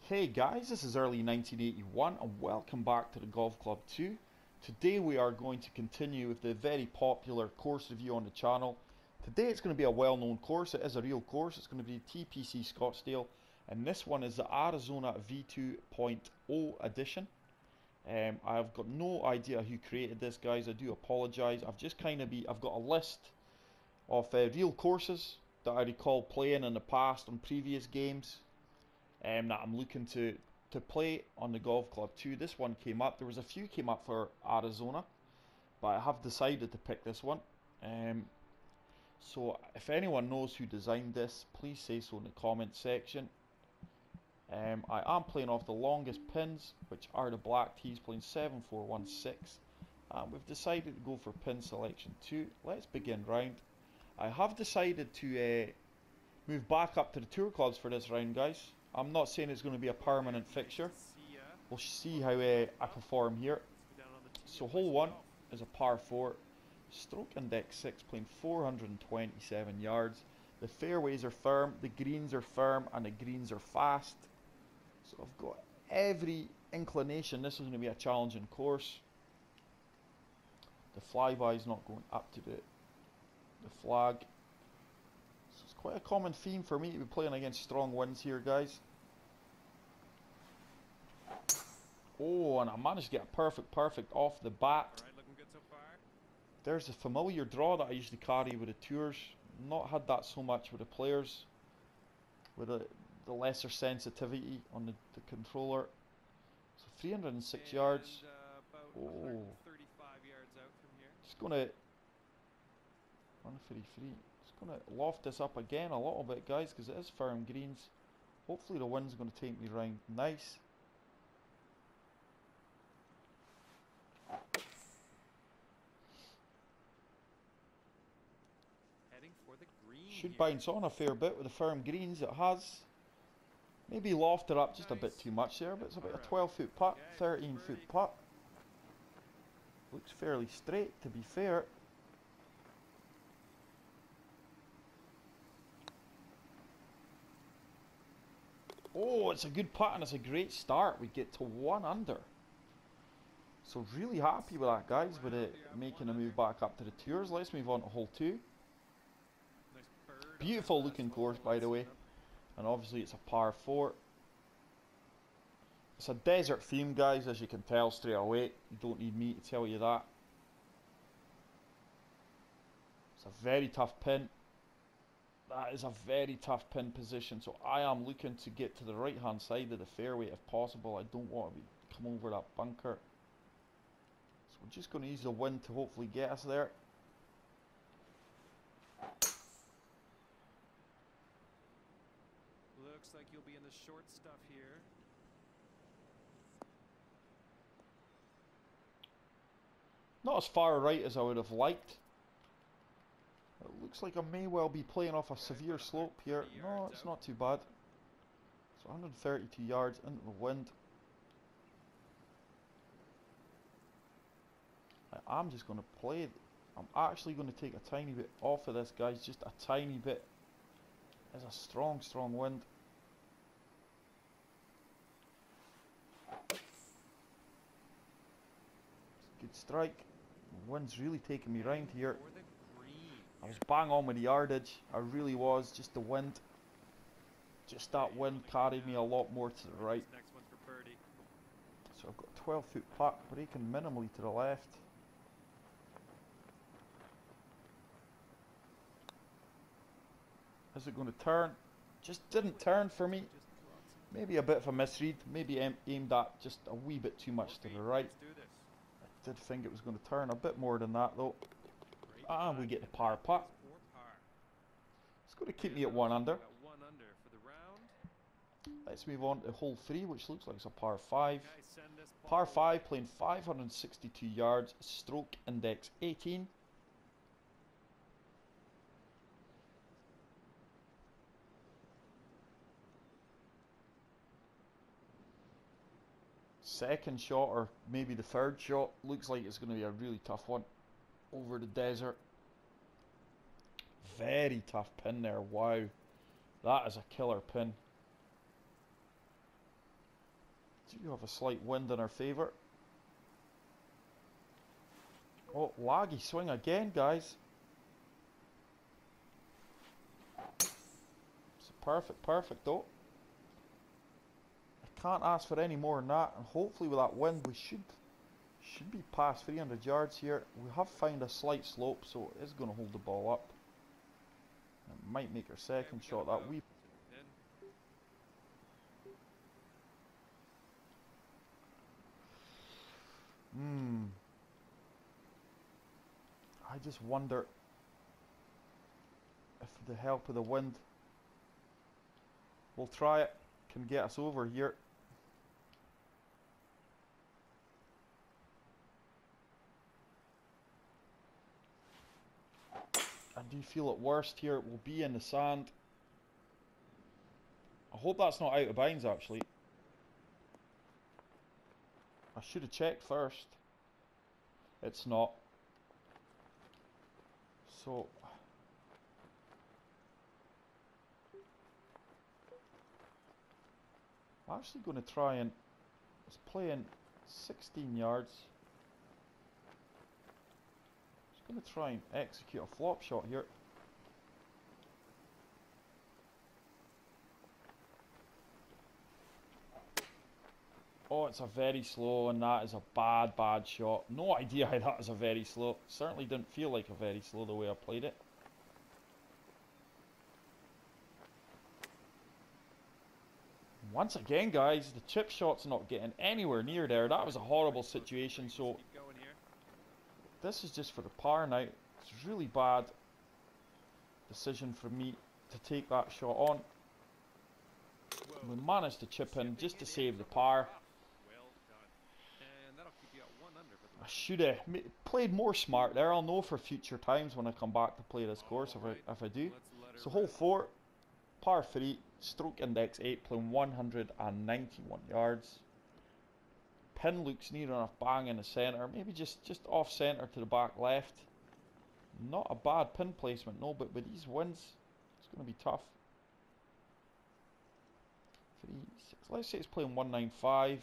Hey guys, this is early 1981 and welcome back to the Golf Club 2. Today we are going to continue with the very popular course review on the channel. Today it's going to be a well-known course. It is a real course. It's going to be TPC Scottsdale, and this one is the Arizona V2.0 edition. I've got no idea who created this, guys. I do apologise. I've got a list of real courses that I recall playing in the past on previous games. That I'm looking to play on the Golf Club 2. This one came up. There was a few came up for Arizona, but I have decided to pick this one. So if anyone knows who designed this, please say so in the comment section. I am playing off the longest pins, which are the black tees, playing 7416. We've decided to go for pin selection 2. Let's begin round. I have decided to move back up to the tour clubs for this round, guys. I'm not saying it's going to be a permanent fixture. We'll see how I perform here. So hole 1 is a par 4. Stroke index 6, playing 427 yards. The fairways are firm, the greens are firm, and the greens are fast. So I've got every inclination this is going to be a challenging course. The flyby is not going up to the flag. So it's quite a common theme for me to be playing against strong winds here, guys. Oh, and I managed to get a perfect off the bat. Alright, looking good so far. There's a familiar draw that I usually carry with the tours. Not had that so much with the players, with the lesser sensitivity on the controller. So 306 yards. About Oh, 135 yards out from here. just gonna 133. Just gonna loft this up again a little bit, guys, because it is firm greens. Hopefully the wind's gonna take me round nice. Heading for the green. Should bounce on a fair bit with the firm greens. It has maybe lofted up just a bit too much there, but it's about a 12-foot putt, 13-foot putt. Looks fairly straight, to be fair. Oh, it's a good putt and it's a great start. We get to 1 under. So really happy with that, guys, with it making a move back up to the tours. Let's move on to hole 2. Beautiful looking course, by the way. And obviously it's a par 4. It's a desert theme, guys, as you can tell straight away. You don't need me to tell you that. It's a very tough pin. That is a very tough pin position. So I am looking to get to the right hand side of the fairway if possible. I don't want to come over that bunker. So we're just going to use the wind to hopefully get us there. Looks like you'll be in the short stuff here. Not as far right as I would have liked. It looks like I may well be playing off a severe slope here. No, it's not too bad. So 132 yards into the wind. I'm just going to play. I'm actually going to take a tiny bit off of this, guys. Just a tiny bit. There's a strong wind. Good strike. The wind's really taking me round here. I was bang on with the yardage. I really was. Just the wind. Just that wind carried me a lot more to the right. Next one's for birdie. So I've got a 12-foot putt, breaking minimally to the left. Is it going to turn? Just didn't turn for me. Maybe a bit of a misread. Maybe aimed at just a wee bit too much to the right. I did think it was going to turn a bit more than that though. And we get the par putt. It's going to keep me at 1 under. Let's move on to hole 3, which looks like it's a par 5. Par 5, playing 562 yards, stroke index 18. Second shot, or maybe the third shot, looks like it's going to be a really tough one over the desert. Very tough pin there, wow. That is a killer pin. Do have a slight wind in our favour. Oh, laggy swing again, guys. It's perfect though. I can't ask for any more than that, and hopefully with that wind we should be past 300 yards here. We have found a slight slope, so it is going to hold the ball up. It might make our second shot that wee. I just wonder if the help of the wind will try it, can get us over here. I do feel at worst here it will be in the sand. I hope that's not out of bounds actually. I should have checked first. It's not. So I'm actually going to try and let's play in 16 yards. Just going to try and execute a flop shot here. Oh, it's a very slow, and that is a bad shot. No idea how that is a very slow. Certainly didn't feel like a very slow the way I played it. Once again, guys, the chip shot's not getting anywhere near there. That was a horrible situation, so this is just for the par now. It's a really bad decision for me to take that shot on. We managed to chip in just to save the par. I should have played more smart there. I'll know for future times when I come back to play this course if I do. So hole 4, par 3, stroke index 8, playing 191 yards. Pin looks near enough bang in the centre, maybe just off centre to the back left. Not a bad pin placement, no, but with these winds, it's going to be tough. 3, 6, let's say it's playing 195.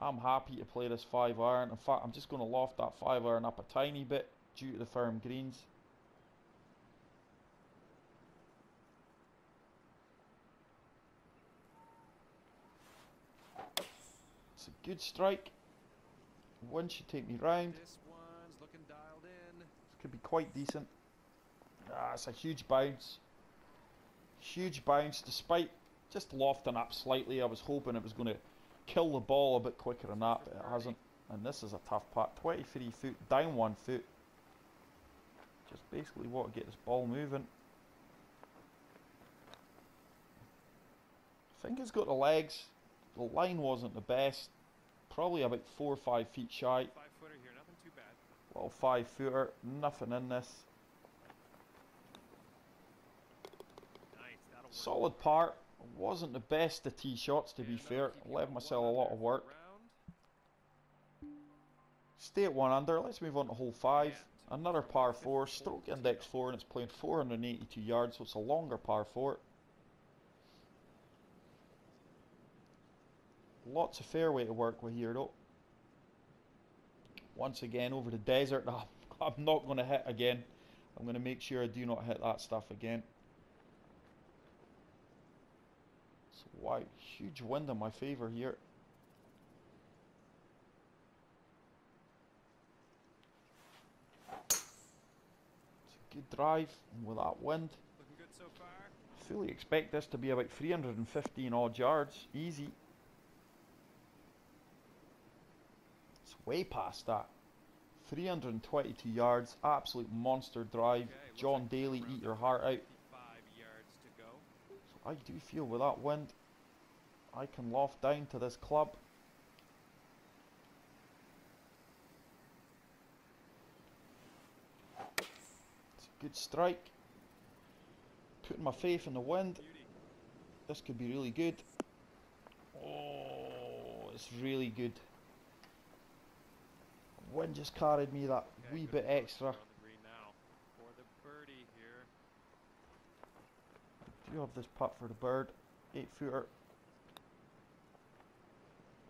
I'm happy to play this 5-iron. In fact, I'm just going to loft that 5-iron up a tiny bit due to the firm greens. It's a good strike. Wind should take me round. This one's looking dialed in. This could be quite decent. Ah, it's a huge bounce. Huge bounce, despite just lofting up slightly. I was hoping it was going to kill the ball a bit quicker than that, but it hasn't. And this is a tough putt. 23 foot, down 1 foot. Just basically want to get this ball moving. I think it's got the legs. The line wasn't the best. Probably about 4 or 5 feet shy. 5-footer here, nothing too bad. Little 5-footer, nothing in this. Nice, that'll work. Solid par. Wasn't the best of tee shots, to be fair. I left myself a lot of work. Stay at 1 under. Let's move on to hole 5. Another par 4, stroke index 4, and it's playing 482 yards, so it's a longer par 4. Lots of fairway to work with here though. Once again over the desert. I'm not going to hit again. I'm going to make sure I do not hit that stuff again. So wow, huge wind in my favour here. It's a good drive, and with that wind, Looking good so far. I fully expect this to be about 315 odd yards, easy. It's way past that. 322 yards, absolute monster drive. Okay, John Daly, eat your heart out. 55 yards to go. So I do feel with that wind, I can loft down to this club. It's a good strike. Putting my faith in the wind. Beauty. This could be really good. Oh, it's really good. Wind just carried me that Okay, wee good bit approach extra. on the green now for the birdie here. Do you have this putt for the bird? 8-footer.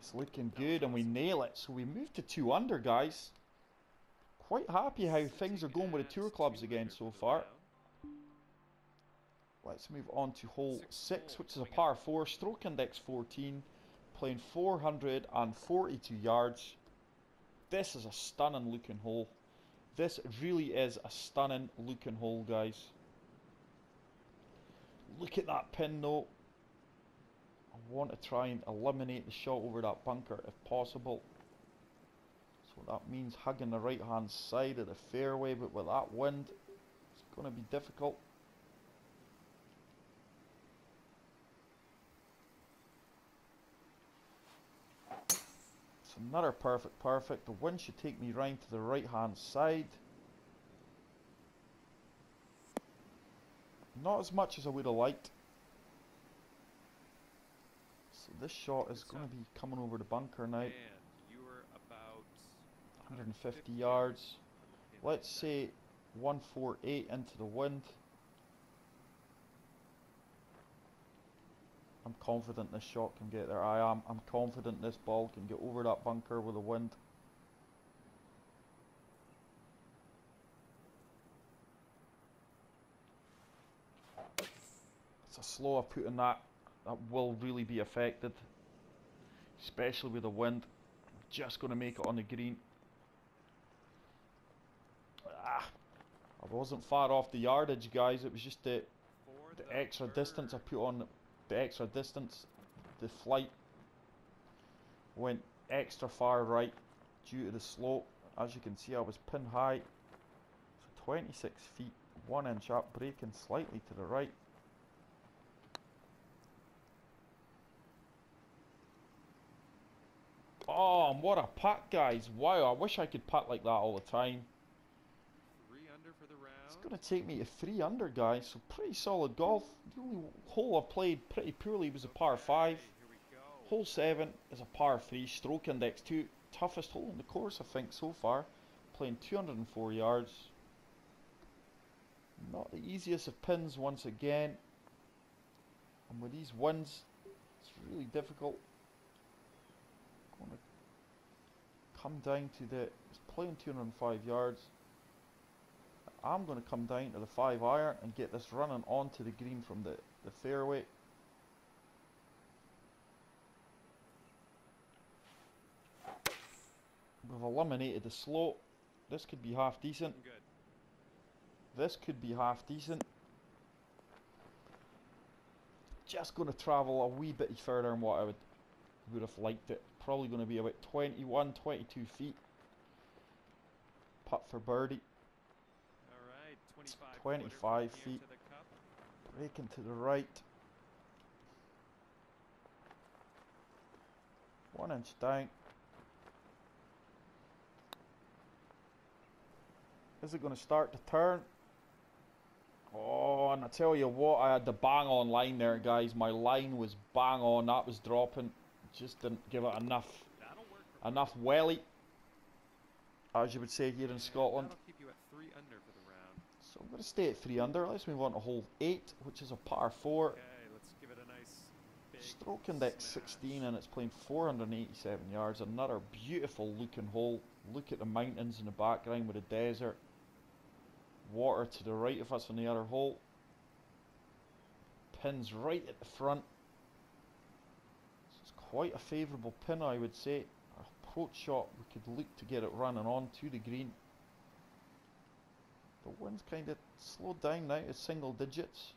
It's looking good and we nail it. So we moved to 2 under, guys. Quite happy how things are going with the tour clubs again so far. Let's move on to hole 6, which is a par 4, stroke index 14, playing 442 yards. This is a stunning looking hole. This really is a stunning looking hole, guys. Look at that pin though. I want to try and eliminate the shot over that bunker if possible. So that means hugging the right hand side of the fairway, but with that wind, it's going to be difficult. It's another perfect. The wind should take me round to the right hand side. Not as much as I would have liked. So this shot is going to be coming over the bunker now. 150 yards. Let's say 148 into the wind. I'm confident this shot can get there. I'm confident this ball can get over that bunker with the wind. It's a slower put in that. That will really be affected, especially with the wind. I'm just going to make it on the green. I wasn't far off the yardage, guys. It was just the extra distance I put on. The extra distance, the flight went extra far right due to the slope. As you can see, I was pin high, so 26 feet, 1 inch up, breaking slightly to the right. Oh, and what a putt, guys. Wow, I wish I could putt like that all the time. 3 under for the round. It's going to take me to 3 under, guys, so pretty solid golf. The only hole I played pretty poorly was a par 5. Hole 7 is a par 3, stroke index 2. Toughest hole in the course, I think, so far. Playing 204 yards. Not the easiest of pins once again. And with these winds, it's really difficult. Going to come down to the... It's playing 205 yards. I'm going to come down to the 5 iron and get this running onto the green from the fairway. We've eliminated the slope. This could be half decent. This could be half decent. Just going to travel a wee bit further than what I would have liked it. Probably going to be about 21, 22 feet. Putt for birdie. 25 feet, breaking to the right, 1 inch down. Is it going to start to turn? Oh, and I tell you what, I had the bang on line there, guys. My line was bang on, that was dropping. Just didn't give it enough welly, as you would say here in Scotland. So I'm going to stay at 3 under. Let's move on to hole 8, which is a par 4. Okay, let's give it a nice stroke index 16, and it's playing 487 yards. Another beautiful looking hole. Look at the mountains in the background with the desert. Water to the right of us on the other hole. Pins right at the front. It's quite a favourable pin, I would say. Our approach shot, we could look to get it running on to the green. The wind's kind of slowed down now to single digits.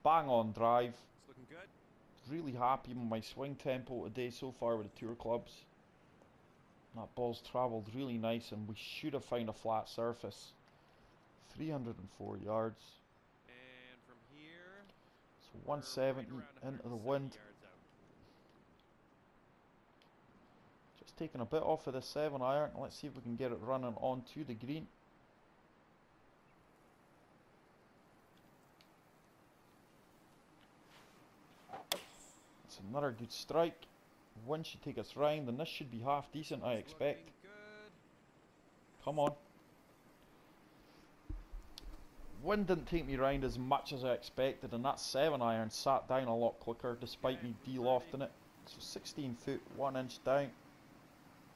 Bang on drive. It's looking good. Really happy with my swing tempo today so far with the tour clubs. That ball's travelled really nice and we should have found a flat surface. 304 yards. And from here, so 170 into the wind. Just taking a bit off of the 7 iron. Let's see if we can get it running onto the green. It's another good strike. Wind should take us round, and this should be half decent, I expect. Come on. Wind didn't take me round as much as I expected, and that 7-iron sat down a lot quicker despite me de-lofting it. So 16 foot, 1 inch down.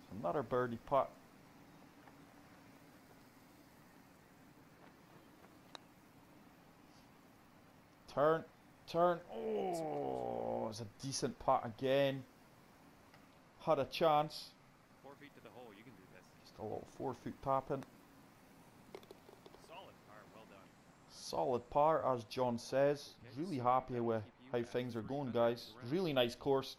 So another birdie putt. Turn, turn. Oh, it's a decent putt again. Had a chance. 4 feet to the hole. You can do this. Just a little 4 foot tap in. Solid par. Well done. Solid par, as John says. Really happy with how things are going, guys. Really nice course.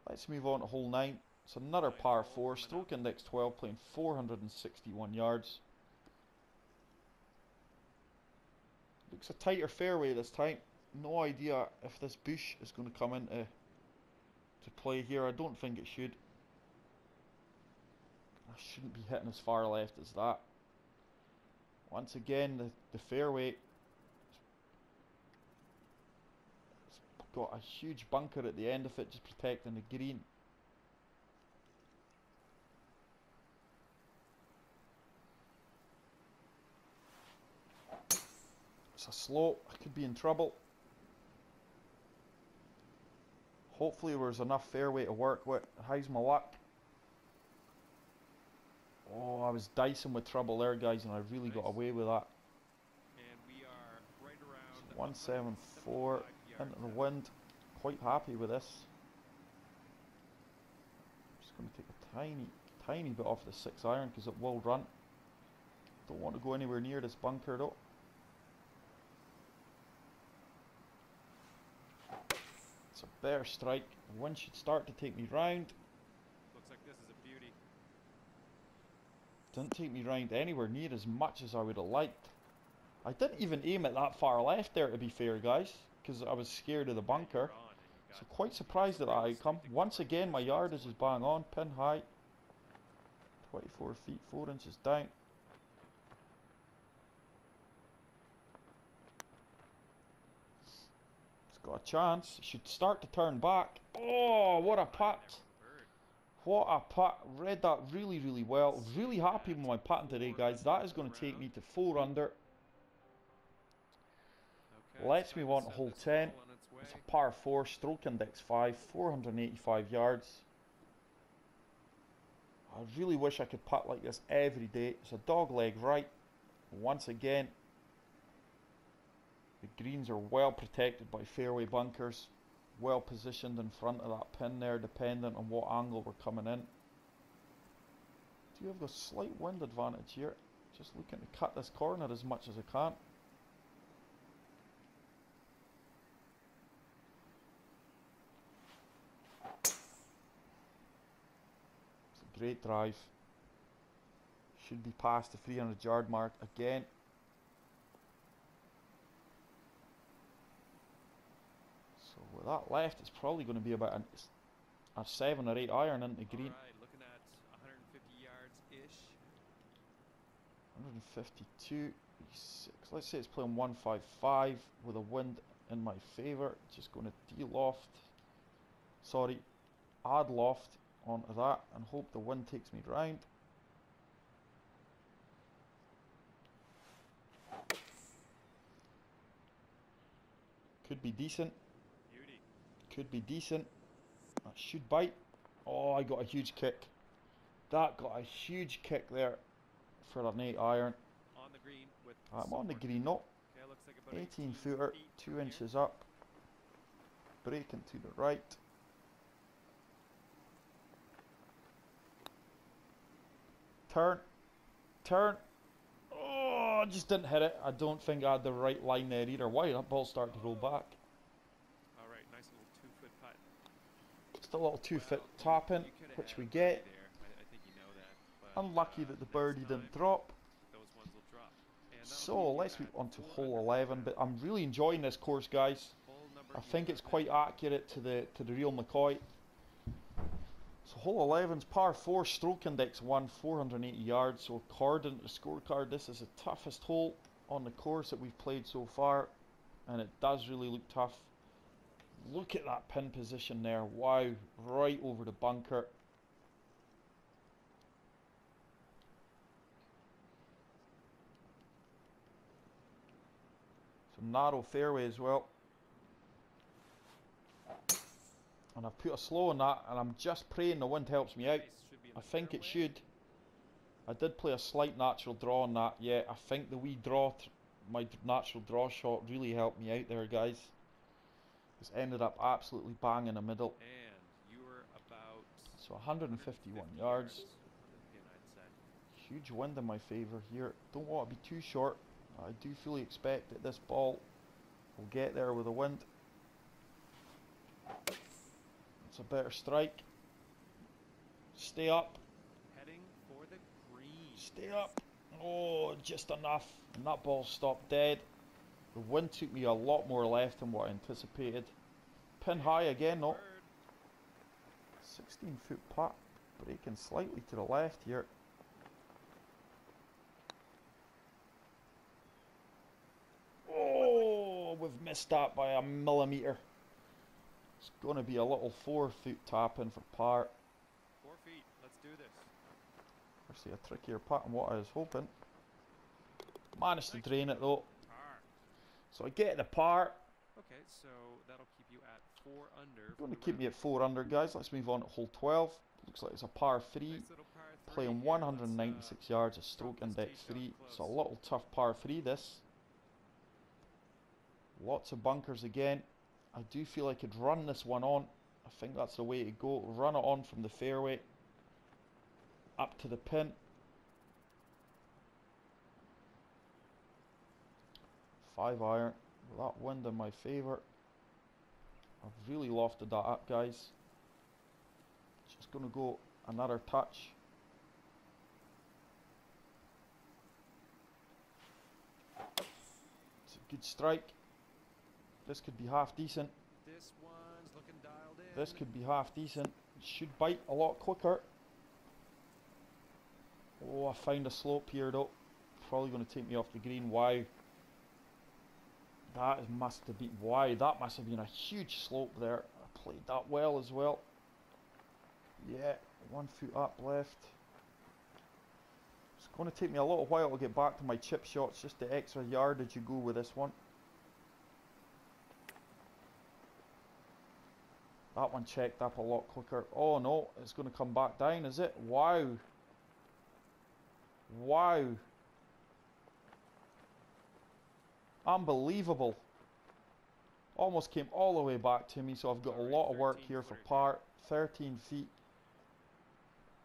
Let's move on to hole 9. It's another par 4. Stroke index 12, playing 461 yards. Looks a tighter fairway this time. No idea if this bush is going to come into play here. I don't think it should. I shouldn't be hitting as far left as that. Once again, the fairway, it's got a huge bunker at the end of it, just protecting the green. It's a slope. I could be in trouble. Hopefully there's enough fairway to work with. How's my luck? Oh, I was dicing with trouble there, guys, and I really got away with that. And we are right around 174 into the wind. Quite happy with this. Just going to take a tiny bit off the 6-iron because it will run. Don't want to go anywhere near this bunker though. It's a bare strike. The wind should start to take me round. Looks like this is a beauty. Didn't take me round anywhere near as much as I would have liked. I didn't even aim it that far left there, to be fair, guys, because I was scared of the bunker. So quite surprised at that outcome. Once again, my yardage is bang on, pin high. 24 feet, 4 inches down. It's got a chance. It should start to turn back. Oh, what a putt. What a putt. Read that really, really well. Really happy with my putting today, guys. That is going to take me to 4 under. Let's move on to hole 10. It's a par 4, stroke index 5, 485 yards. I really wish I could putt like this every day. It's a dog leg right. Once again, the greens are well protected by fairway bunkers. Well positioned in front of that pin there, dependent on what angle we're coming in. Do have a slight wind advantage here. Just looking to cut this corner as much as I can. Great drive. Should be past the 300 yard mark again. So with that left, it's probably going to be about a 7 or 8 iron into green. Alright, looking at 150 yards-ish. 152, 6. Let's say it's playing 155 with a wind in my favour. Just going to de-loft. Sorry, add loft onto that and hope the wind takes me round. Could be decent. Beauty. Could be decent. That should bite. Oh, I got a huge kick. That got a huge kick there for an 8 iron. On the green with I'm on the green, no. Okay, looks like about 18 footer, 2 inches up. Breaking to the right. Turn, turn. Oh, I just didn't hit it. I don't think I had the right line there either. Why did that ball start to roll back? Alright, nice little 2-foot putt. Just a little 2-foot tap in, which we get. I think you know that. But, Unlucky that the birdie didn't drop. those ones will drop. And So let's move on to hole 11. But I'm really enjoying this course, guys. I think it's quite accurate to the real McCoy. So hole 11's par 4, stroke index 1, 480 yards. So according to the scorecard, this is the toughest hole on the course that we've played so far, and it does really look tough. Look at that pin position there. Wow, right over the bunker. It's a narrow fairway as well. And I've put a slow on that, and I'm just praying the wind helps me out. Nice. Should be in I the think it fairway. should. I did play a slight natural draw on that. Yeah, I think the wee draw, my natural draw shot really helped me out there, guys. It's ended up absolutely bang in the middle. And you were about So 151 yards. on the pin, I'd say. Huge wind in my favour here. Don't want to be too short. I do fully expect that this ball will get there with the wind. It's a better strike. Stay up. Heading for the green. Stay up. Oh, just enough. And that ball stopped dead. The wind took me a lot more left than what I anticipated. Pin high again, no. 16-foot putt. Breaking slightly to the left here. Oh, we've missed that by a millimetre. It's going to be a little 4-foot tap in for par. 4 feet. Let's do this. Actually, a trickier putt than what I was hoping. Managed to drain it though. Par. So I get the par. Okay, so that'll keep you at 4 under. Going to keep me at 4 under, guys. Let's move on to hole 12. Looks like it's a par 3. Nice little par 3 Playing here. 196 yards, a stroke drop this index tee shot 3. close. It's a little tough par 3 this. Lots of bunkers again. I do feel I could run this one on. I think that's the way to go. Run it on from the fairway up to the pin. 5 iron. With that wind in my favour. I've really lofted that up, guys. Just going to go another touch. It's a good strike. This could be half decent. This one's looking dialed in. This could be half decent. It should bite a lot quicker. Oh, I found a slope here though. Probably going to take me off the green. Wow. Must have been, wow, that must have been a huge slope there. I played that well as well. Yeah, 1 foot up left. It's going to take me a little while to get back to my chip shots. Just the extra yardage you go with this one. That one checked up a lot quicker. Oh no, it's going to come back down, is it? Wow. Wow. Unbelievable. Almost came all the way back to me, so I've got a lot of work here for par. 13 feet.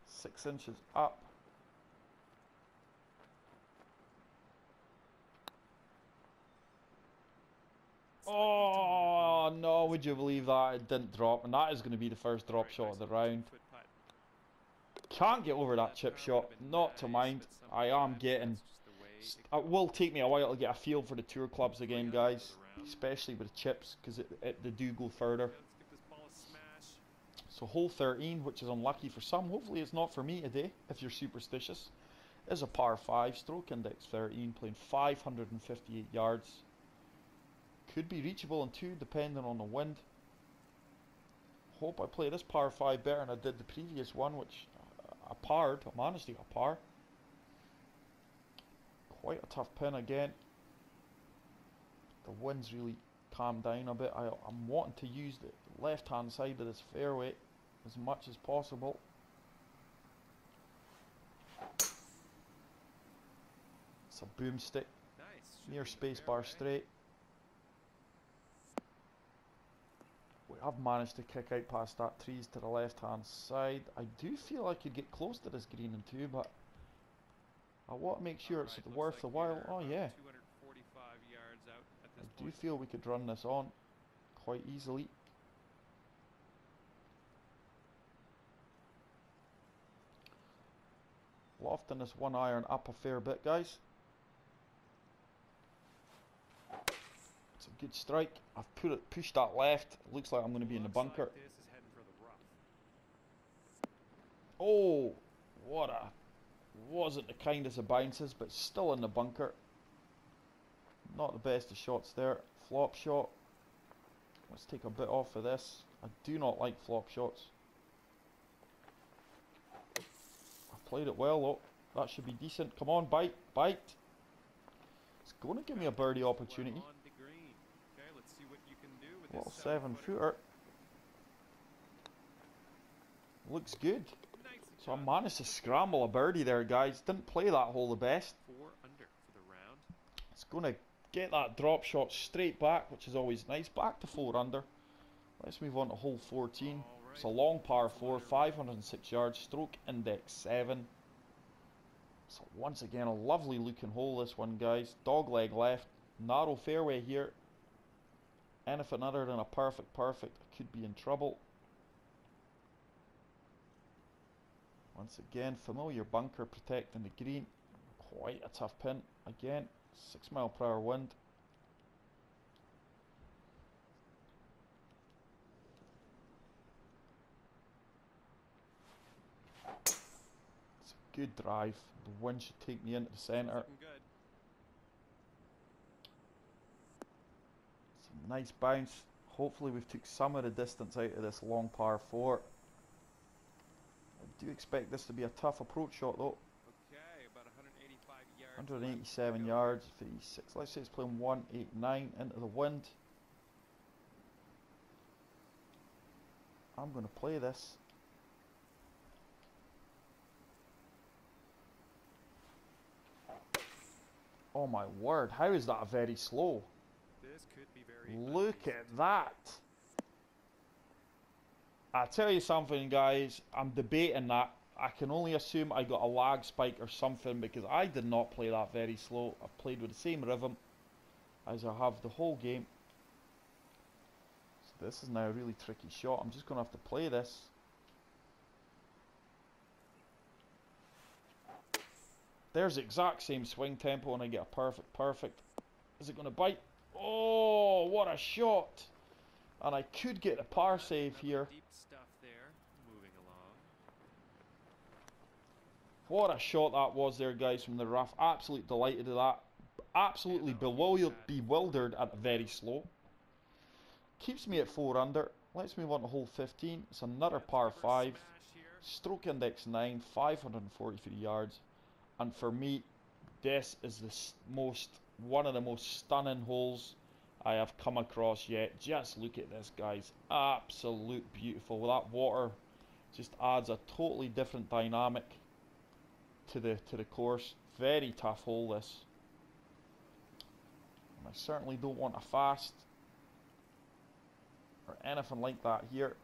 6 inches up. Oh no, would you believe that? It didn't drop, and that is going to be the first drop shot of the round. Can't get over that chip shot, not to mind. I am getting... It will take me a while to get a feel for the tour clubs again, guys. Especially with chips, because they do go further. So hole 13, which is unlucky for some. Hopefully it's not for me today, if you're superstitious. Is a par 5, stroke index 13, playing 558 yards. Could be reachable in 2, depending on the wind. Hope I play this par 5 better than I did the previous one, which I parred. I managed to get a par. Quite a tough pin again. The wind's really calmed down a bit. I'm wanting to use the left hand side of this fairway as much as possible. It's a boomstick. Nice. Near spacebar straight. We have managed to kick out past that trees to the left hand side. I do feel I could get close to this green in 2, but I want to make sure it's worth the while. Oh yeah. 245 yards out at this I do feel we could run this on quite easily. Lofting this 1 iron up a fair bit, guys. It's a good strike. I've pushed that left. It looks like I'm going to be in the bunker. This is heading for the rough. Oh, what a... Wasn't the kindest of bounces, but still in the bunker. Not the best of shots there. Flop shot. Let's take a bit off of this. I do not like flop shots. I've played it well though. That should be decent. Come on, bite, bite. It's going to give me a birdie opportunity. On the green. Little 7-footer. Looks good. So I managed to scramble a birdie there, guys. Didn't play that hole the best. 4 under for the round. It's going to get that drop shot straight back, which is always nice. Back to 4 under. Let's move on to hole 14. Right. It's a long par 4, 506 yards, stroke index 7. So once again, a lovely looking hole, this one, guys. Dog leg left, narrow fairway here. Anything other than a perfect, I could be in trouble. Once again, familiar bunker protecting the green. Quite a tough pin. Again, 6 mile per hour wind. It's a good drive. The wind should take me into the centre. Some nice bounce. Hopefully we've took some of the distance out of this long par 4. I do expect this to be a tough approach shot though. Okay, about 185 yards. 187 yards, 56. Let's say it's playing 189 into the wind. I'm going to play this. Oh my word, how is that very slow? This could be very Look at that. I tell you something, guys, I'm debating that. I can only assume I got a lag spike or something because I did not play that very slow. I've played with the same rhythm as I have the whole game. So this is now a really tricky shot. I'm just going to have to play this. There's the exact same swing tempo and I get a perfect. Is it going to bite? Oh, what a shot! And I could get a par save here. deep stuff there. Moving along. What a shot that was there, guys, from the rough. Absolutely delighted with that. Absolutely bewildered at the very slow. Keeps me at 4 under. Let's move on to hole 15. It's another par 5. Stroke index 9, 543 yards. And for me, this is one of the most stunning holes I have come across yet. Just look at this, guys. Absolute beautiful. Well, that water just adds a totally different dynamic to the course. Very tough hole, this. And I certainly don't want a fast or anything like that here.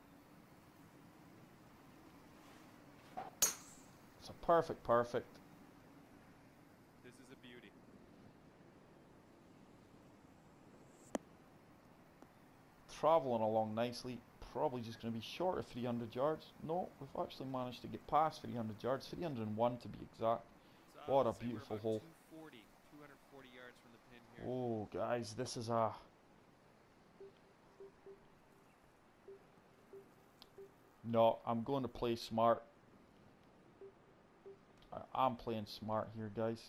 It's a perfect. This is a beauty. Travelling along nicely. Probably just going to be short of 300 yards. No, we've actually managed to get past 300 yards. 301 to be exact. So What a say we're beautiful about hole. 240 yards from the pin here. Oh, guys, this is a... No, I'm going to play smart. I'm playing smart here, guys.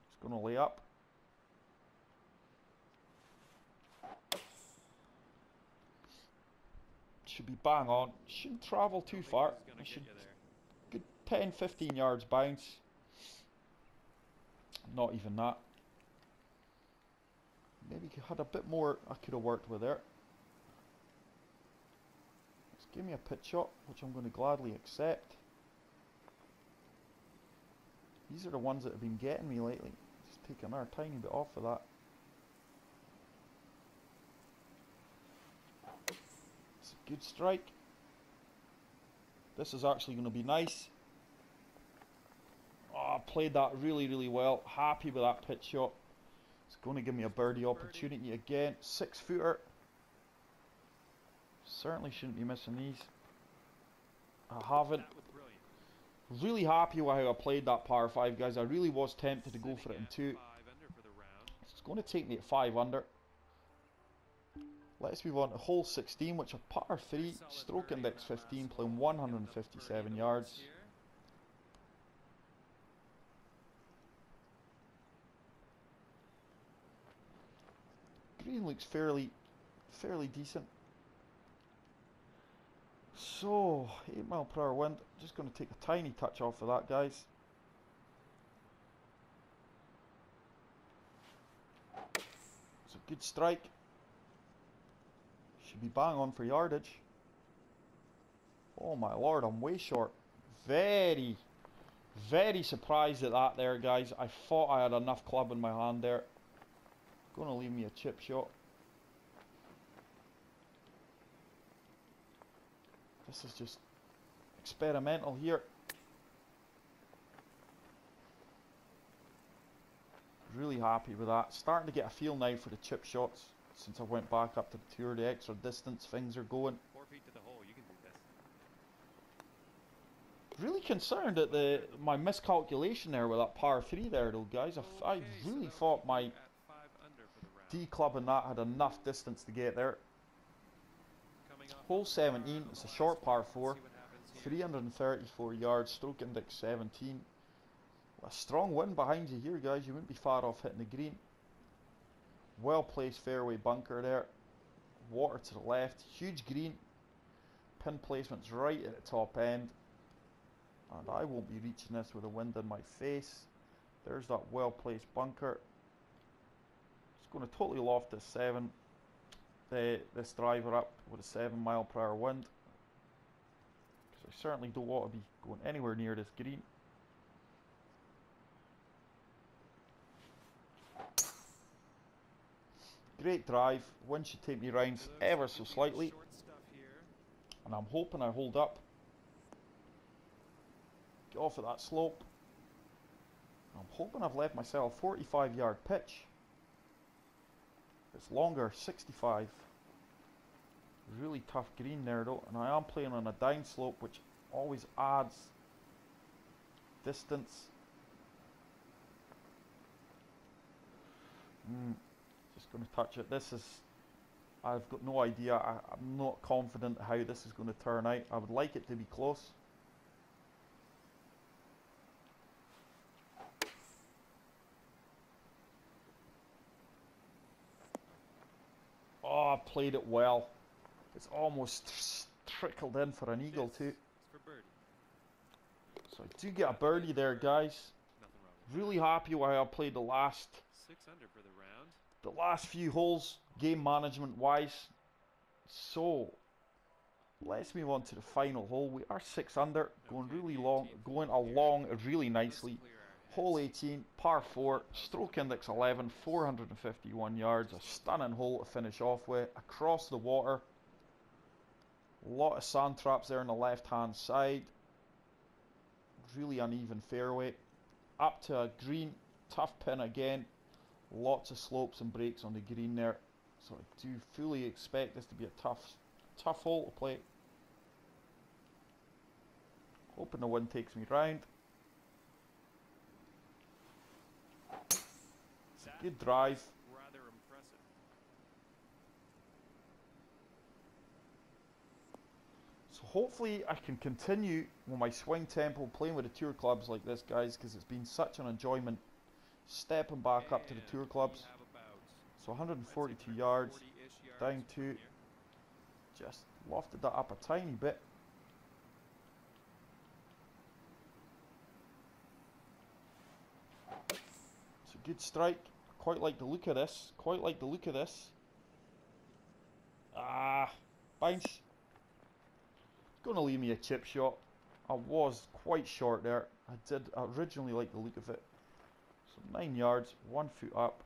Just going to lay up. Should be bang on. Shouldn't travel too far. I should good 10-15 yards bounce. Not even that. Maybe had a bit more I could have worked with there. Let's give me a pitch shot, which I'm going to gladly accept. These are the ones that have been getting me lately. Just take another tiny bit off of that. It's a good strike. This is actually going to be nice. Oh, I played that really well. Happy with that pitch shot. It's going to give me a birdie opportunity again. 6-footer. Certainly shouldn't be missing these. I haven't. Really happy with how I played that par 5, guys. I really was tempted to go for it in 2. It's going to take me at 5 under. Let's move on to hole 16, which are par 3, stroke index 15, playing 157 yards. Green looks fairly decent. So, 8 mile per hour wind. Just going to take a tiny touch off of that, guys. It's a good strike. Should be bang on for yardage. Oh my lord, I'm way short. Very, very surprised at that there, guys. I thought I had enough club in my hand there. Gonna leave me a chip shot. This is just experimental here. Really happy with that. Starting to get a feel now for the chip shots. Since I went back up to the tour, the extra distance things are going. 4 feet to the hole. You can do this. Really concerned at my miscalculation there with that par 3 there though, guys. I really thought my at 5 under for the round. D club and that had enough distance to get there. Coming off Hole the 17, it's a last short par one. 4. See what happens here. 334 yards, stroke index 17. A strong wind behind you here, guys. You wouldn't be far off hitting the green. Well placed fairway bunker there. Water to the left. Huge green. Pin placement's right at the top end. And I won't be reaching this with the wind in my face. There's that well placed bunker. Just going to totally loft this driver up with a 7 mile per hour wind. Because I certainly don't want to be going anywhere near this green. Great drive. Wind should take me rounds ever so slightly. Short stuff here. And I'm hoping I hold up. Get off of that slope. I'm hoping I've left myself a 45 yard pitch. It's longer, 65. Really tough green there though. And I am playing on a down slope, which always adds distance. Just going to touch it. I've got no idea. I'm not confident how this is going to turn out. I would like it to be close. Oh, I played it well. It's almost trickled in for an eagle too. It's for birdie. So I do get a birdie there, guys. Nothing wrong with Really happy with how I played the last that. 6 under for the round. few holes, game management wise. So let's move on to the final hole. We are 6 under, going really long, going along really nicely. Hole 18, par 4, stroke index 11, 451 yards. A stunning hole to finish off with. Across the water. A lot of sand traps there on the left hand side. Really uneven fairway. Up to a green, tough pin again. Lots of slopes and breaks on the green there. So I do fully expect this to be a tough hole to play. Hoping the wind takes me round. Good drive. Rather impressive. So hopefully I can continue with my swing tempo playing with the tour clubs like this, guys, because it's been such an enjoyment stepping back up to the tour clubs. So 142 yards, down to, just lofted that up a tiny bit. It's a good strike. Quite like the look of this. Quite like the look of this. Ah, bounce. Gonna leave me a chip shot. I was quite short there. I did originally like the look of it. So 9 yards, 1 foot up.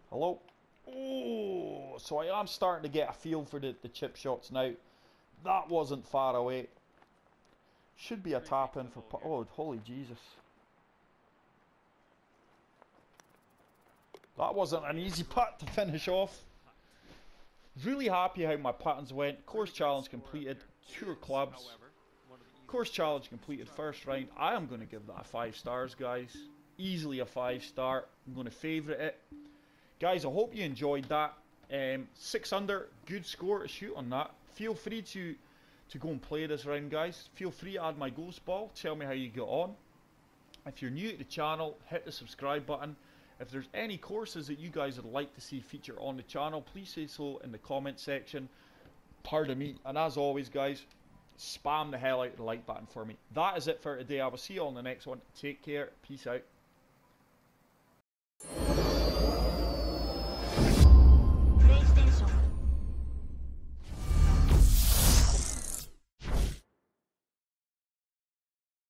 Hello? Oh, so I am starting to get a feel for the chip shots now. That wasn't far away. Should be a tap in for... Oh, holy Jesus. That wasn't an easy putt to finish off. Really happy how my patterns went. Course challenge completed. Tour clubs. Course challenge completed first round. I am going to give that 5 stars, guys. Easily a 5-star. I'm going to favourite it. Guys, I hope you enjoyed that. 6 under. Good score to shoot on that. Feel free to go and play this round, guys. Feel free to add my ghost ball. Tell me how you get on. If you're new to the channel, hit the subscribe button. If there's any courses that you guys would like to see feature on the channel, please say so in the comment section. Pardon me. And as always, guys, spam the hell out of the like button for me. That is it for today. I will see you on the next one. Take care. Peace out.